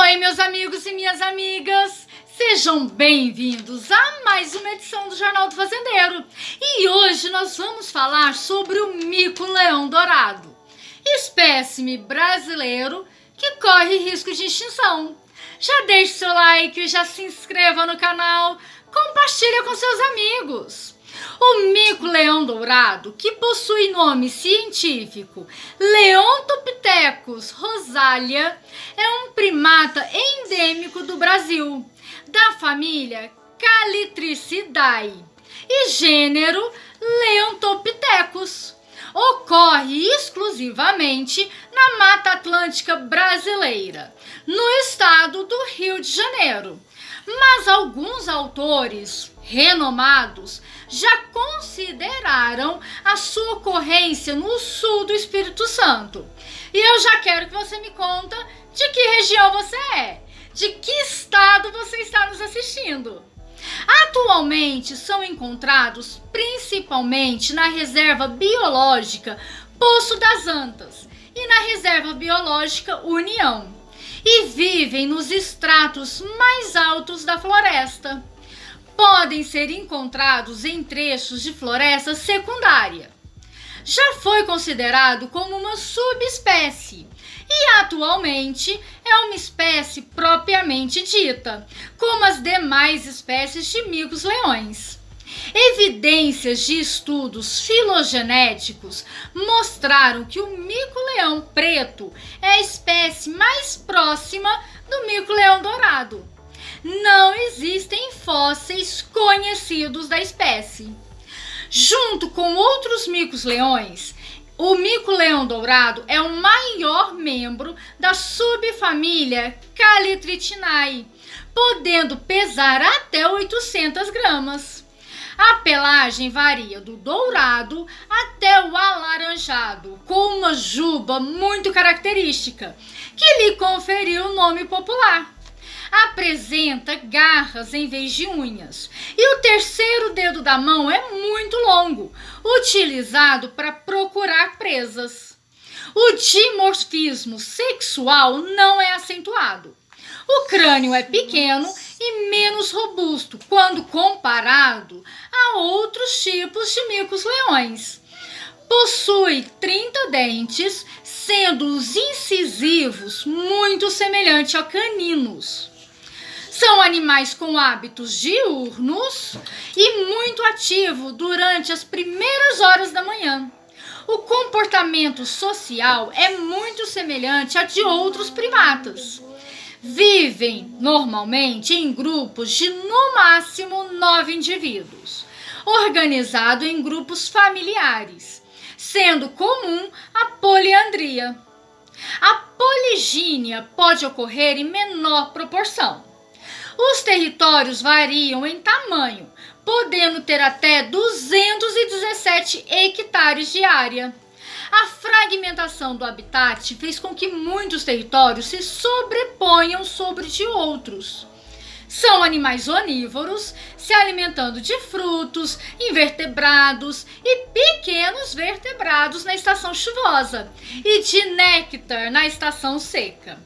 Oi, meus amigos e minhas amigas! Sejam bem-vindos a mais uma edição do Jornal do Fazendeiro. E hoje nós vamos falar sobre o mico-leão dourado, espécime brasileiro que corre risco de extinção. Já deixe seu like, já se inscreva no canal, compartilhe com seus amigos. O mico-leão dourado, que possui nome científico Leontopithecus rosalia, é um primata endêmico do Brasil, da família Callitrichidae e gênero Leontopithecus. Ocorre exclusivamente na Mata Atlântica brasileira, no estado do Rio de Janeiro. Mas alguns autores renomados já consideraram a sua ocorrência no sul do Espírito Santo. E eu já quero que você me conta de que região você é, de que estado você está nos assistindo. Atualmente são encontrados principalmente na Reserva Biológica Poço das Antas e na Reserva Biológica União, e vivem nos estratos mais altos da floresta. Podem ser encontrados em trechos de floresta secundária. Já foi considerado como uma subespécie e atualmente é uma espécie propriamente dita, como as demais espécies de micos-leões. Evidências de estudos filogenéticos mostraram que o mico-leão preto é a espécie mais próxima do mico-leão dourado. Não existem fósseis conhecidos da espécie. Junto com outros micos-leões, o mico-leão dourado é o maior membro da subfamília Callitrichinae, podendo pesar até 800 gramas. A pelagem varia do dourado até o alaranjado, com uma juba muito característica, que lhe conferiu o nome popular. Apresenta garras em vez de unhas, e o terceiro dedo da mão é muito longo, utilizado para procurar presas. O dimorfismo sexual não é acentuado. O crânio é pequeno e menos robusto quando comparado a outros tipos de micos-leões. Possui 30 dentes, sendo os incisivos muito semelhantes a caninos. São animais com hábitos diurnos e muito ativos durante as primeiras horas da manhã. O comportamento social é muito semelhante a de outros primatas. Vivem normalmente em grupos de no máximo 9 indivíduos, organizados em grupos familiares, sendo comum a poliandria. A poligínia pode ocorrer em menor proporção. Os territórios variam em tamanho, podendo ter até 217 hectares de área. A fragmentação do habitat fez com que muitos territórios se sobreponham sobre de outros. São animais onívoros, se alimentando de frutos, invertebrados e pequenos vertebrados na estação chuvosa e de néctar na estação seca.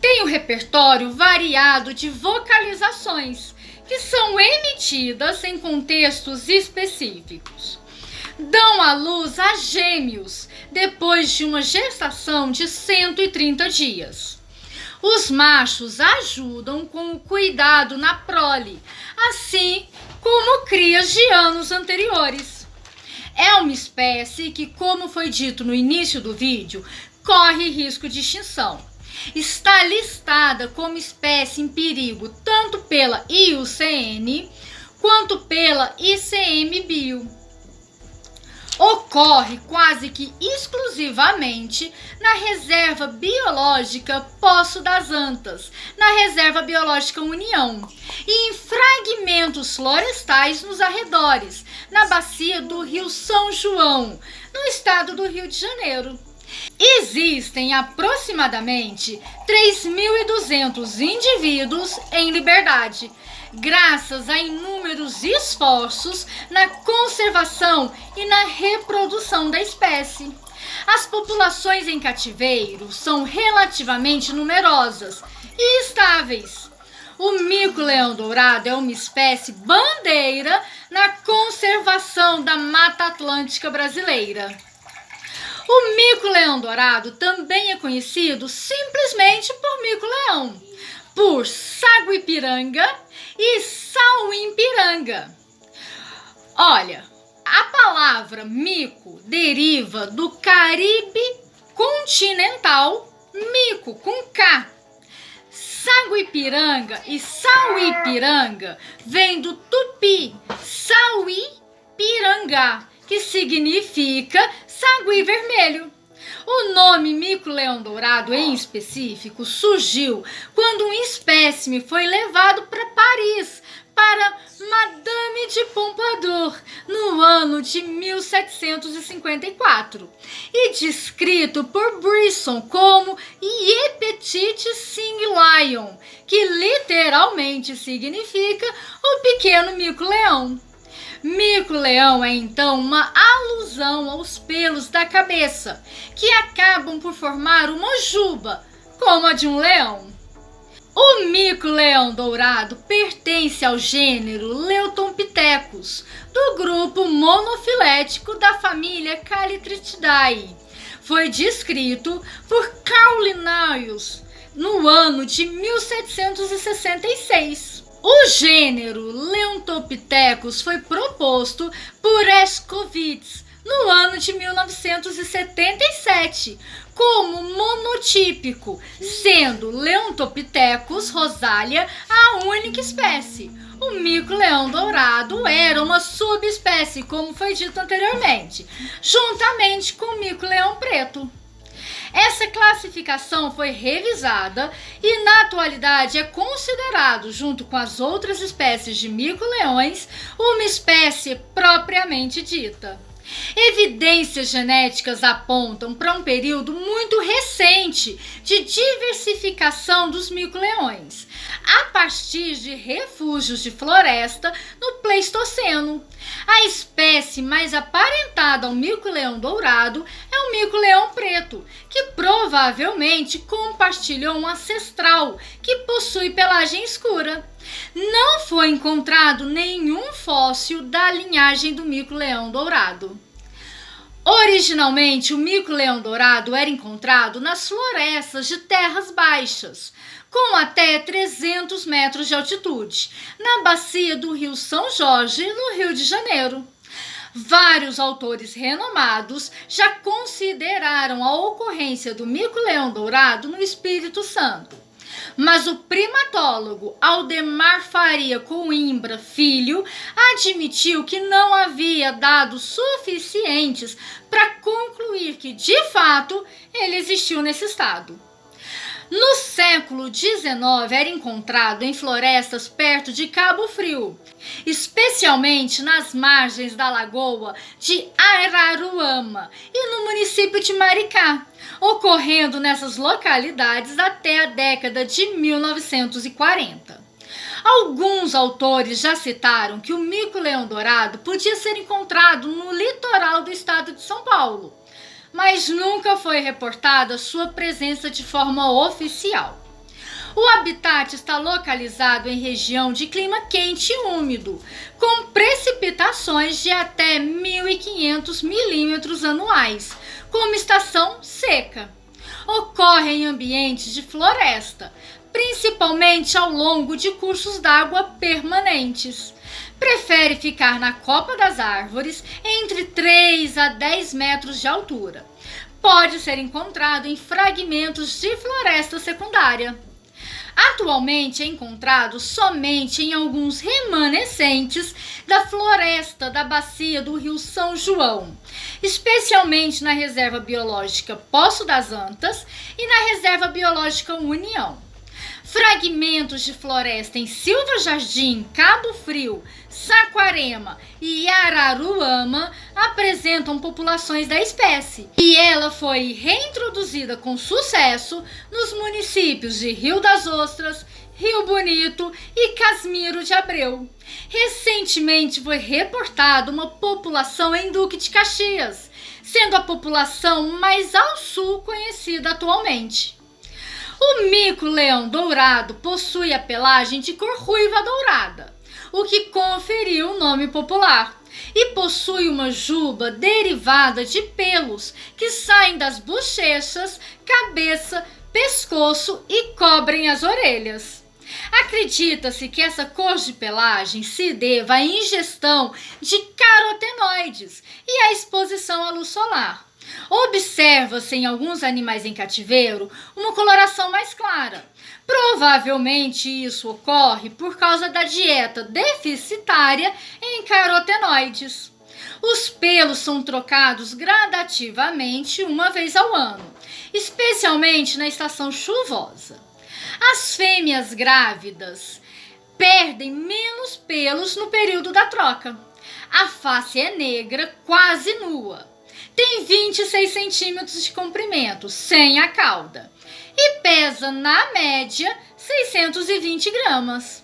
Tem um repertório variado de vocalizações, que são emitidas em contextos específicos. Dão à luz a gêmeos depois de uma gestação de 130 dias. Os machos ajudam com o cuidado na prole, assim como crias de anos anteriores. É uma espécie que, como foi dito no início do vídeo, corre risco de extinção. Está listada como espécie em perigo tanto pela IUCN quanto pela ICMBio. Ocorre quase que exclusivamente na Reserva Biológica Poço das Antas, na Reserva Biológica União, e em fragmentos florestais nos arredores, na bacia do Rio São João, no estado do Rio de Janeiro. Existem aproximadamente 3.200 indivíduos em liberdade, graças a inúmeros esforços na conservação e na reprodução da espécie. As populações em cativeiro são relativamente numerosas e estáveis. O mico-leão-dourado é uma espécie bandeira na conservação da Mata Atlântica brasileira. O mico-leão-dourado também é conhecido simplesmente por mico-leão, por saguipiranga e sauimpiranga. Olha, a palavra mico deriva do Caribe continental, mico com K. Saguipiranga e sauipiranga vem do tupi sauipiranga, que significa sagui vermelho. O nome mico-leão-dourado em específico surgiu quando um espécime foi levado para Paris para Madame de Pompadour no ano de 1754 e descrito por Brisson como "Ye petit sing lion", que literalmente significa o pequeno mico-leão. Mico-leão é então uma alusão aos pelos da cabeça, que acabam por formar uma juba, como a de um leão. O mico-leão-dourado pertence ao gênero Leutompithecus, do grupo monofilético da família Callitrichidae. Foi descrito por Carl Linnaeus no ano de 1766. O gênero Leutompithecus foi proposto por Herskovits no ano de 1977 como monotípico, sendo Leutompithecus rosalia a única espécie. O mico-leão-dourado era uma subespécie, como foi dito anteriormente, juntamente com o mico-leão preto. Essa classificação foi revisada e na atualidade é considerado, junto com as outras espécies de mico-leões, uma espécie propriamente dita. Evidências genéticas apontam para um período muito recente de diversificação dos mico-leões, a partir de refúgios de floresta no Pleistoceno. A espécie mais aparentada ao mico-leão-dourado é o mico-leão preto, que provavelmente compartilhou um ancestral que possui pelagem escura. Não foi encontrado nenhum fóssil da linhagem do mico-leão-dourado. Originalmente, o mico-leão-dourado era encontrado nas florestas de terras baixas, com até 300 metros de altitude, na bacia do Rio São Jorge, no Rio de Janeiro. Vários autores renomados já consideraram a ocorrência do mico-leão-dourado no Espírito Santo. Mas o primatólogo Aldemar Faria Coimbra Filho admitiu que não havia dados suficientes para concluir que, de fato, ele existiu nesse estado. No século XIX, era encontrado em florestas perto de Cabo Frio, especialmente nas margens da lagoa de Araruama e no município de Maricá, ocorrendo nessas localidades até a década de 1940. Alguns autores já citaram que o mico-leão-dourado podia ser encontrado no litoral do estado de São Paulo, mas nunca foi reportada sua presença de forma oficial. O habitat está localizado em região de clima quente e úmido, com precipitações de até 1.500 milímetros anuais, como estação seca. Ocorre em ambientes de floresta, principalmente ao longo de cursos d'água permanentes. Prefere ficar na copa das árvores entre 3 a 10 metros de altura. Pode ser encontrado em fragmentos de floresta secundária. Atualmente é encontrado somente em alguns remanescentes da floresta da bacia do Rio São João, especialmente na Reserva Biológica Poço das Antas e na Reserva Biológica União. Fragmentos de floresta em Silva Jardim, Cabo Frio, Saquarema e Araruama apresentam populações da espécie, e ela foi reintroduzida com sucesso nos municípios de Rio das Ostras, Rio Bonito e Casmiro de Abreu. Recentemente foi reportada uma população em Duque de Caxias, sendo a população mais ao sul conhecida atualmente. O mico-leão dourado possui a pelagem de cor ruiva dourada, o que conferiu o nome popular, e possui uma juba derivada de pelos que saem das bochechas, cabeça, pescoço e cobrem as orelhas. Acredita-se que essa cor de pelagem se deva à ingestão de carotenoides e à exposição à luz solar. Observa-se em alguns animais em cativeiro uma coloração mais clara. Provavelmente isso ocorre por causa da dieta deficitária em carotenoides. Os pelos são trocados gradativamente uma vez ao ano, especialmente na estação chuvosa. As fêmeas grávidas perdem menos pelos no período da troca. A face é negra, quase nua. Tem 26 centímetros de comprimento, sem a cauda, e pesa, na média, 620 gramas.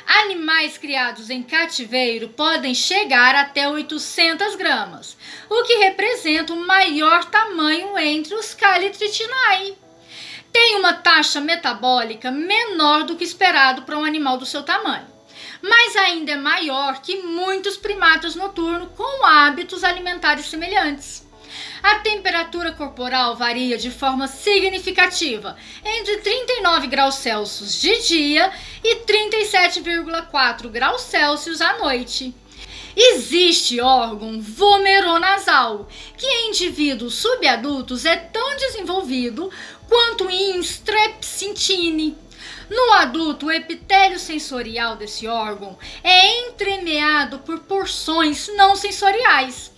Animais criados em cativeiro podem chegar até 800 gramas, o que representa o maior tamanho entre os Callitrichinae. Tem uma taxa metabólica menor do que esperado para um animal do seu tamanho, mas ainda é maior que muitos primatas noturnos com hábitos alimentares semelhantes. A temperatura corporal varia de forma significativa entre 39 graus Celsius de dia e 37,4 graus Celsius à noite. Existe órgão vomeronasal, que em indivíduos subadultos é tão desenvolvido quanto em strepsintine. No adulto, o epitélio sensorial desse órgão é entremeado por porções não sensoriais,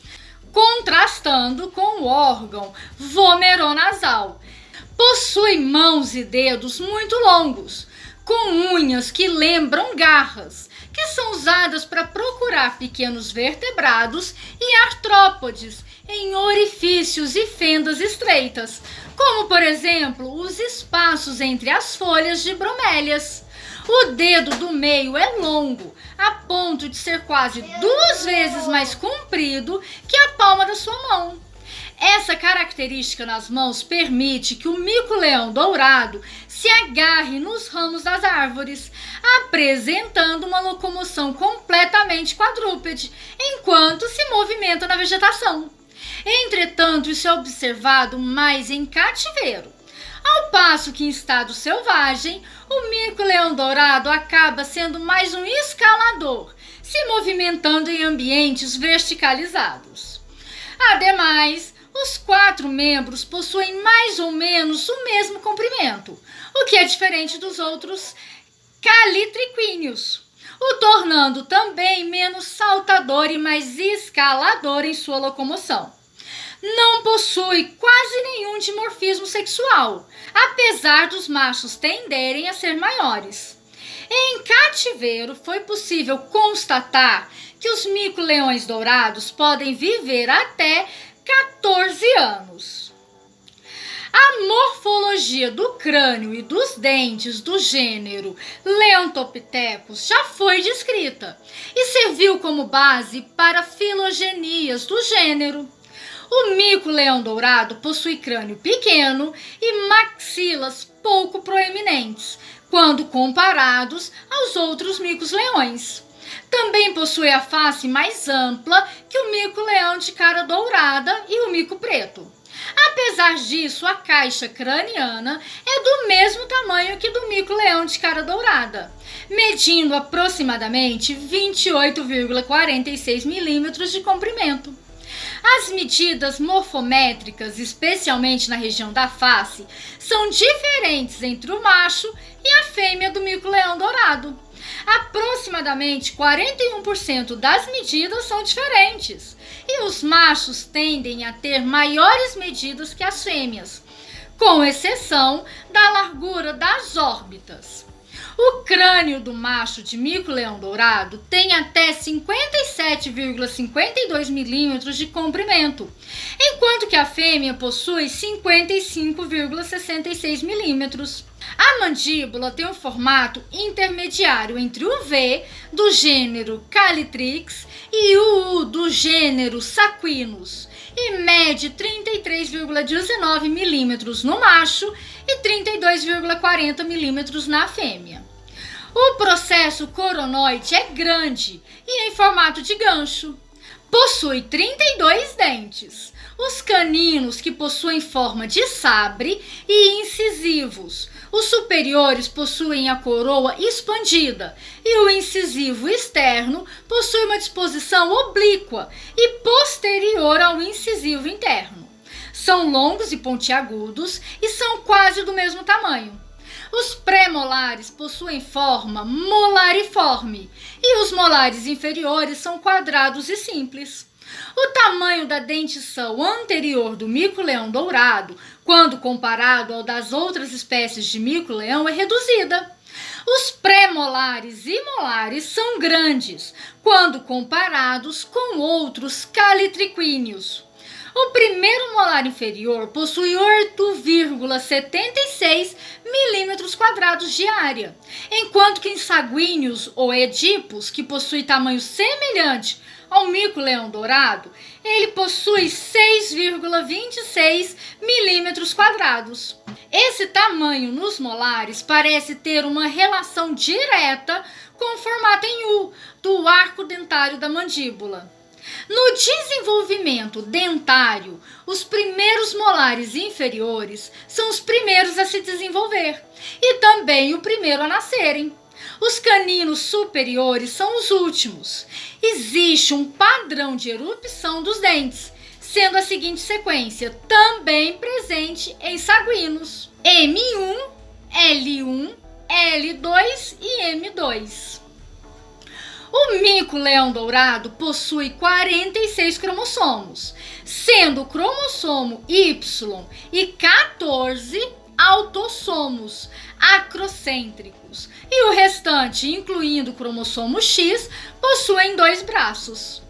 contrastando com o órgão vomeronasal. Possui mãos e dedos muito longos, com unhas que lembram garras, que são usadas para procurar pequenos vertebrados e artrópodes em orifícios e fendas estreitas, como, por exemplo, os espaços entre as folhas de bromélias. O dedo do meio é longo, a ponto de ser quase 2 vezes mais comprido que a palma da sua mão. Essa característica nas mãos permite que o mico-leão dourado se agarre nos ramos das árvores, apresentando uma locomoção completamente quadrúpede, enquanto se movimenta na vegetação. Entretanto, isso é observado mais em cativeiro. Ao passo que em estado selvagem, o mico-leão dourado acaba sendo mais um escalador, se movimentando em ambientes verticalizados. Ademais, os 4 membros possuem mais ou menos o mesmo comprimento, o que é diferente dos outros calitriquíneos, o tornando também menos saltador e mais escalador em sua locomoção. Não possui quase nenhum dimorfismo sexual, apesar dos machos tenderem a ser maiores. Em cativeiro, foi possível constatar que os mico-leões dourados podem viver até 14 anos. A morfologia do crânio e dos dentes do gênero Leontopithecus já foi descrita e serviu como base para filogenias do gênero. O mico-leão dourado possui crânio pequeno e maxilas pouco proeminentes, quando comparados aos outros micos-leões. Também possui a face mais ampla que o mico-leão de cara dourada e o mico preto. Apesar disso, a caixa craniana é do mesmo tamanho que do mico-leão de cara dourada, medindo aproximadamente 28,46 milímetros de comprimento. As medidas morfométricas, especialmente na região da face, são diferentes entre o macho e a fêmea do mico-leão dourado. Aproximadamente 41% das medidas são diferentes, e os machos tendem a ter maiores medidas que as fêmeas, com exceção da largura das órbitas. O crânio do macho de mico-leão dourado tem até 57,52 milímetros de comprimento, enquanto que a fêmea possui 55,66 milímetros. A mandíbula tem um formato intermediário entre o V, do gênero Calitrix, e o U, do gênero Saquinus, e mede 33,19 milímetros no macho e 32,40 milímetros na fêmea. O processo coronoide é grande e em formato de gancho. Possui 32 dentes. Os caninos, que possuem forma de sabre, e incisivos. Os superiores possuem a coroa expandida e o incisivo externo possui uma disposição oblíqua e posterior ao incisivo interno. São longos e pontiagudos e são quase do mesmo tamanho. Os pré-molares possuem forma molariforme e os molares inferiores são quadrados e simples. O tamanho da dentição anterior do mico-leão dourado, quando comparado ao das outras espécies de mico-leão, é reduzida. Os pré-molares e molares são grandes, quando comparados com outros calitriquíneos. O primeiro molar inferior possui 8,76 milímetros quadrados de área, enquanto que em sanguíneos ou edipos, que possui tamanho semelhante ao mico-leão dourado, ele possui 6,26 milímetros quadrados. Esse tamanho nos molares parece ter uma relação direta com o formato em U do arco dentário da mandíbula. No desenvolvimento dentário, os primeiros molares inferiores são os primeiros a se desenvolver e também o primeiro a nascerem. Os caninos superiores são os últimos. Existe um padrão de erupção dos dentes, sendo a seguinte sequência também presente em sanguíneos: M1, L1, L2 e M2. O mico-leão dourado possui 46 cromossomos, sendo o cromossomo Y e 14 autossomos acrocêntricos, e o restante, incluindo o cromossomo X, possuem 2 braços.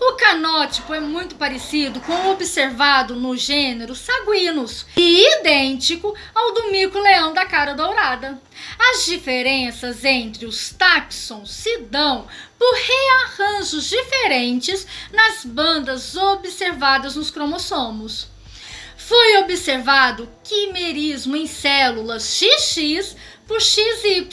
O canótipo é muito parecido com o observado no gênero Saguinus e idêntico ao do mico-leão da cara dourada. As diferenças entre os táxons se dão por rearranjos diferentes nas bandas observadas nos cromossomos. Foi observado quimerismo em células XX por XY,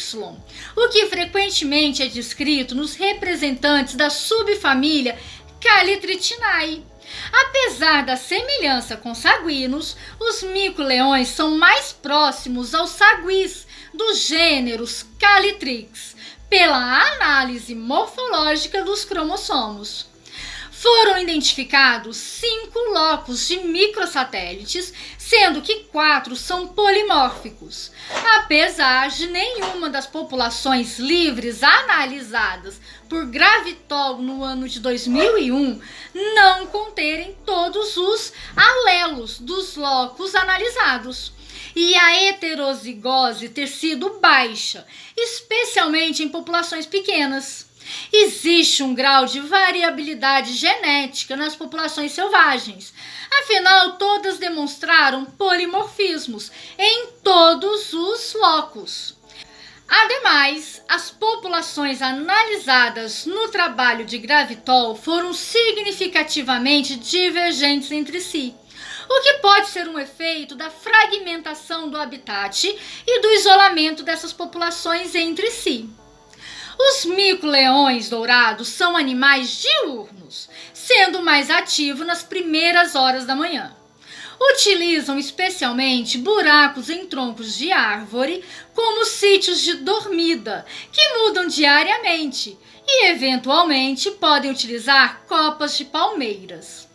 o que frequentemente é descrito nos representantes da subfamília Calitritinae. Apesar da semelhança com sanguíneos, os mico-leões são mais próximos aos saguis dos gêneros Calitrix, pela análise morfológica dos cromossomos. Foram identificados 5 locos de microsatélites, sendo que 4 são polimórficos. Apesar de nenhuma das populações livres analisadas por Gravitol no ano de 2001 não conterem todos os alelos dos locos analisados, e a heterozigose ter sido baixa, especialmente em populações pequenas. Existe um grau de variabilidade genética nas populações selvagens. Afinal, todas demonstraram polimorfismos em todos os locos. Ademais, as populações analisadas no trabalho de Gravitol foram significativamente divergentes entre si, o que pode ser um efeito da fragmentação do habitat e do isolamento dessas populações entre si. Os mico-leões dourados são animais diurnos, sendo mais ativos nas primeiras horas da manhã. Utilizam especialmente buracos em troncos de árvore como sítios de dormida, que mudam diariamente, e eventualmente podem utilizar copas de palmeiras.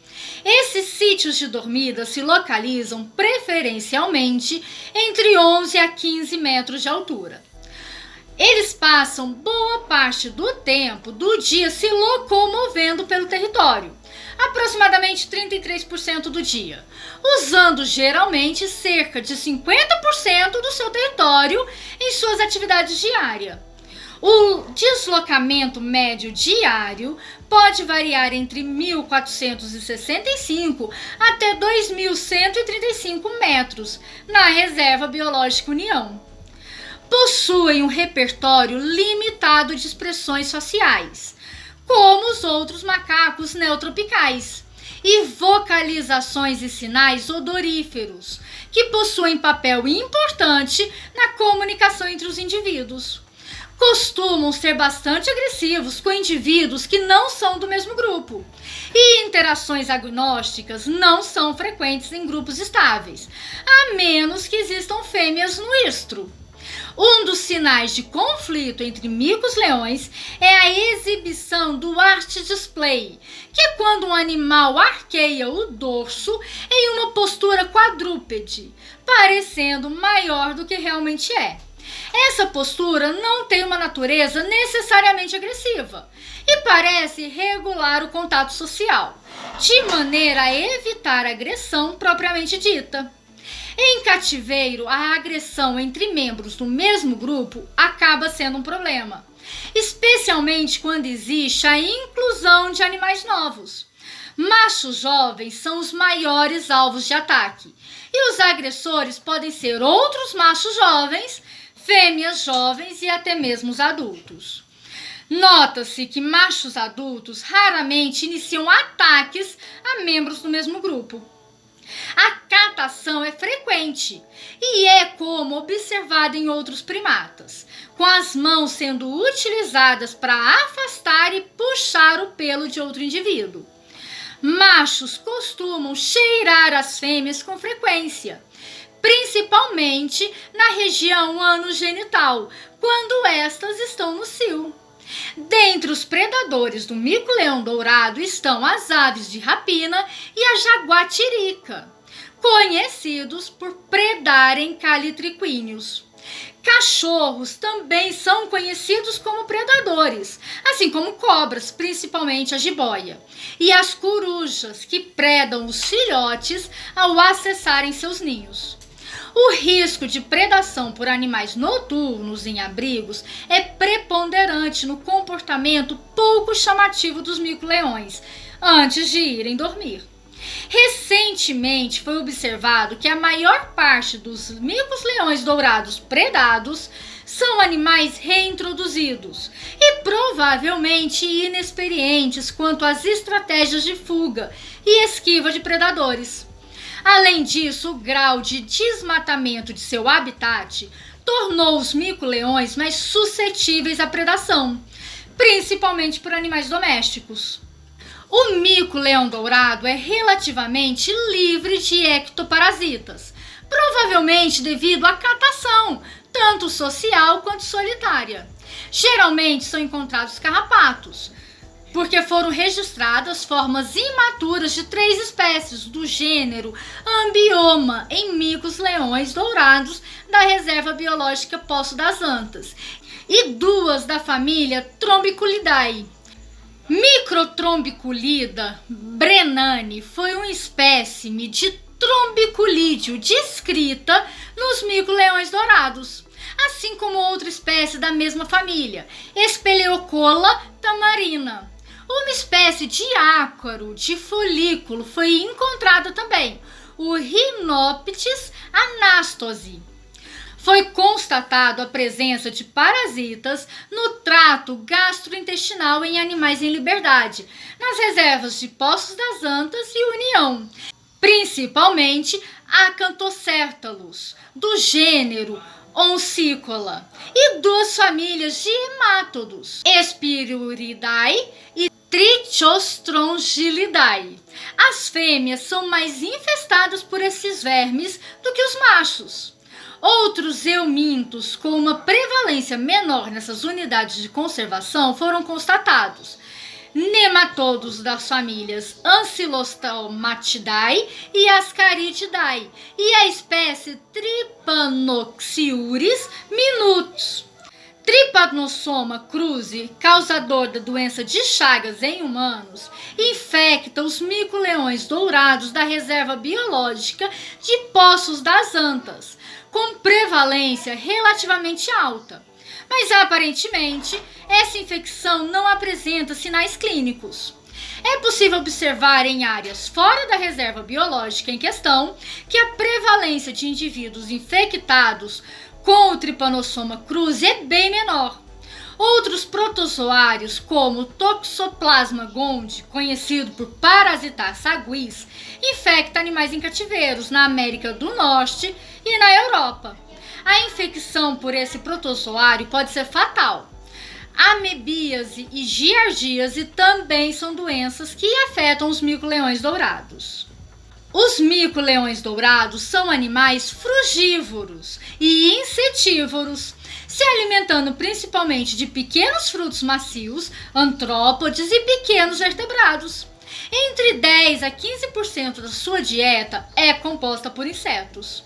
Esses sítios de dormida se localizam preferencialmente entre 11 a 15 metros de altura. Eles passam boa parte do tempo do dia se locomovendo pelo território, aproximadamente 33% do dia, usando geralmente cerca de 50% do seu território em suas atividades diárias. O deslocamento médio diário pode variar entre 1.465 até 2.135 metros na Reserva Biológica União. possuem um repertório limitado de expressões faciais, como os outros macacos neotropicais, e vocalizações e sinais odoríferos, que possuem papel importante na comunicação entre os indivíduos. Costumam ser bastante agressivos com indivíduos que não são do mesmo grupo, e interações agnósticas não são frequentes em grupos estáveis, a menos que existam fêmeas no estro. Um dos sinais de conflito entre micos-leões é a exibição do art display, que é quando um animal arqueia o dorso em uma postura quadrúpede, parecendo maior do que realmente é. Essa postura não tem uma natureza necessariamente agressiva e parece regular o contato social, de maneira a evitar a agressão propriamente dita. Em cativeiro, a agressão entre membros do mesmo grupo acaba sendo um problema, especialmente quando existe a inclusão de animais novos. Machos jovens são os maiores alvos de ataque, e os agressores podem ser outros machos jovens, fêmeas jovens e até mesmo os adultos. Nota-se que machos adultos raramente iniciam ataques a membros do mesmo grupo. A catação é frequente e é como observada em outros primatas, com as mãos sendo utilizadas para afastar e puxar o pelo de outro indivíduo. Machos costumam cheirar as fêmeas com frequência, principalmente na região anogenital, quando estas estão no cio. Dentre os predadores do mico-leão dourado estão as aves de rapina e a jaguatirica, conhecidos por predarem calitriquíneos. Cachorros também são conhecidos como predadores, assim como cobras, principalmente a jiboia, e as corujas, que predam os filhotes ao acessarem seus ninhos. O risco de predação por animais noturnos em abrigos é preponderante no comportamento pouco chamativo dos mico-leões antes de irem dormir. Recentemente foi observado que a maior parte dos micos-leões dourados predados são animais reintroduzidos e provavelmente inexperientes quanto às estratégias de fuga e esquiva de predadores. Além disso, o grau de desmatamento de seu habitat tornou os mico-leões mais suscetíveis à predação, principalmente por animais domésticos. O mico-leão dourado é relativamente livre de ectoparasitas, provavelmente devido à catação, tanto social quanto solitária. Geralmente são encontrados carrapatos, porque foram registradas formas imaturas de 3 espécies do gênero Ambioma em micos-leões dourados da Reserva Biológica Poço das Antas e 2 da família Trombiculidae. Microtrombiculida brennani foi uma espécime de trombiculídeo descrita nos mico-leões dourados, assim como outra espécie da mesma família, Speleocola tamarina. Uma espécie de ácaro de folículo foi encontrada também, o Rhinopsis anastosi. Foi constatado a presença de parasitas no trato gastrointestinal em animais em liberdade, nas reservas de Poços das Antas e União, principalmente Acanthocertalus, do gênero Oncicola, e 2 famílias de hemátodos, Spiruridae e Trichostrongilidae. As fêmeas são mais infestadas por esses vermes do que os machos. Outros eumintos com uma prevalência menor nessas unidades de conservação foram constatados. Nematodos das famílias Ancylostomatidae e Ascarididae e a espécie Trypanoxiuris minutus. Trypanosoma cruzi, causador da doença de Chagas em humanos, infecta os mico-leões dourados da Reserva Biológica de Poços das Antas, com prevalência relativamente alta. Mas aparentemente, essa infecção não apresenta sinais clínicos. É possível observar em áreas fora da reserva biológica em questão que a prevalência de indivíduos infectados com o Trypanosoma cruzi é bem menor. Outros protozoários, como o Toxoplasma gondii, conhecido por parasitar saguis, infecta animais em cativeiros na América do Norte e na Europa. A infecção por esse protozoário pode ser fatal. Amebíase e giardíase também são doenças que afetam os mico-leões dourados. Os mico-leões dourados são animais frugívoros e insetívoros, se alimentando principalmente de pequenos frutos macios, antrópodes e pequenos vertebrados. Entre 10 a 15% da sua dieta é composta por insetos.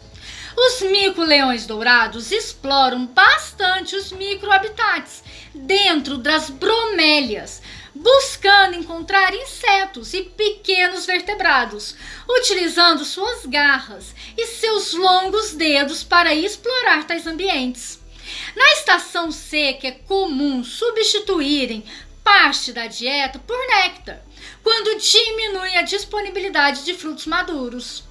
Os mico-leões dourados exploram bastante os microhabitats dentro das bromélias, buscando encontrar insetos e pequenos vertebrados, utilizando suas garras e seus longos dedos para explorar tais ambientes. Na estação seca é comum substituírem parte da dieta por néctar, quando diminui a disponibilidade de frutos maduros.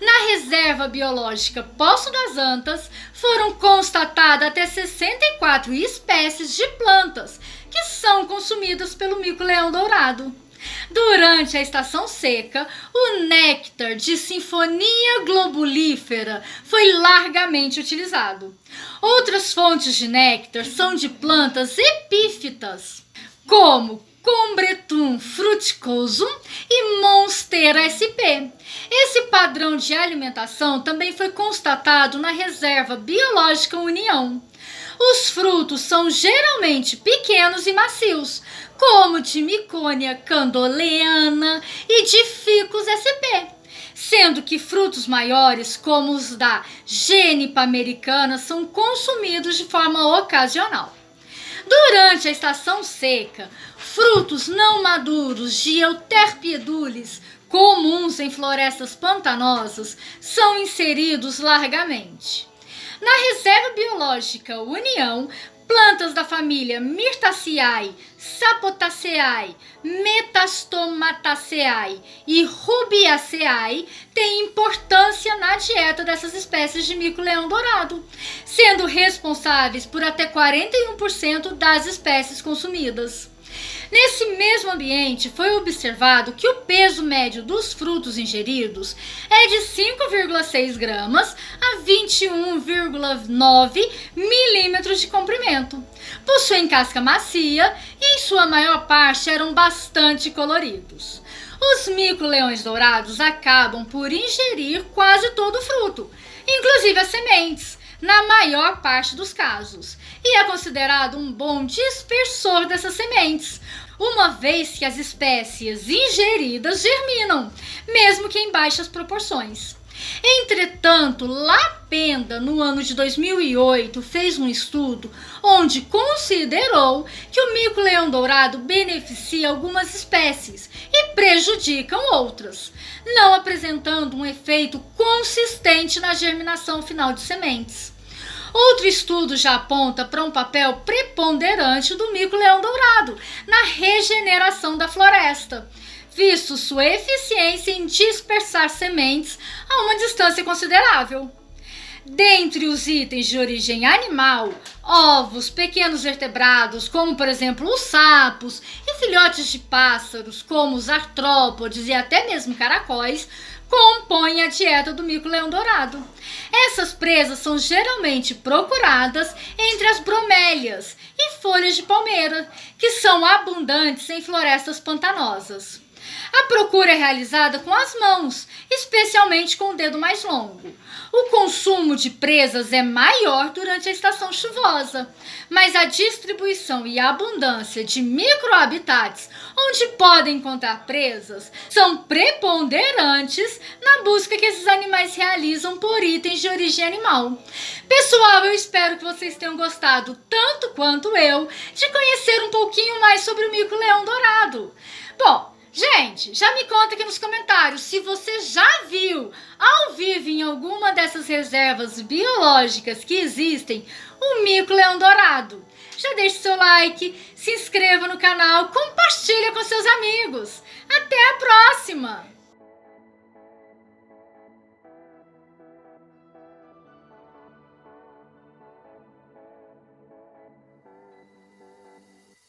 Na reserva biológica Poço das Antas, foram constatadas até 64 espécies de plantas que são consumidas pelo mico-leão dourado. Durante a estação seca, o néctar de Sinfonia globulífera foi largamente utilizado. Outras fontes de néctar são de plantas epífitas, como Combretum fruticosum e Monstera sp. Esse padrão de alimentação também foi constatado na reserva biológica União. Os frutos são geralmente pequenos e macios, como de Micônia candoleana e de Ficus sp. Sendo que frutos maiores, como os da Genipa americana, são consumidos de forma ocasional. Durante a estação seca, frutos não maduros de Euterpiedules, comuns em florestas pantanosas, são inseridos largamente. Na reserva biológica União, plantas da família Myrtaceae, Sapotaceae, Metastomataceae e Rubiaceae têm importância na dieta dessas espécies de mico-leão dourado, sendo responsáveis por até 41% das espécies consumidas. Nesse mesmo ambiente, foi observado que o peso médio dos frutos ingeridos é de 5,6 gramas a 21,9 milímetros de comprimento. Possuem casca macia e, em sua maior parte, eram bastante coloridos. Os mico-leões dourados acabam por ingerir quase todo o fruto, inclusive as sementes, na maior parte dos casos, e é considerado um bom dispersor dessas sementes, uma vez que as espécies ingeridas germinam, mesmo que em baixas proporções. Entretanto, Lapenda, no ano de 2008, fez um estudo onde considerou que o mico-leão dourado beneficia algumas espécies e prejudica outras, não apresentando um efeito consistente na germinação final de sementes. Outro estudo já aponta para um papel preponderante do mico-leão dourado na regeneração da floresta, visto sua eficiência em dispersar sementes a uma distância considerável. Dentre os itens de origem animal, ovos, pequenos vertebrados, como por exemplo os sapos, e filhotes de pássaros, como os artrópodes e até mesmo caracóis, compõem a dieta do mico-leão dourado. Essas presas são geralmente procuradas entre as bromélias e folhas de palmeira, que são abundantes em florestas pantanosas. A procura é realizada com as mãos, especialmente com o dedo mais longo. O consumo de presas é maior durante a estação chuvosa, mas a distribuição e a abundância de microhabitats onde podem encontrar presas são preponderantes na busca que esses animais realizam por itens de origem animal. Pessoal, eu espero que vocês tenham gostado tanto quanto eu de conhecer um pouquinho mais sobre o mico-leão dourado. Bom, gente, já me conta aqui nos comentários se você já viu ao vivo em alguma dessas reservas biológicas que existem o mico-leão dourado. Já deixe seu like, se inscreva no canal, compartilha com seus amigos. Até a próxima!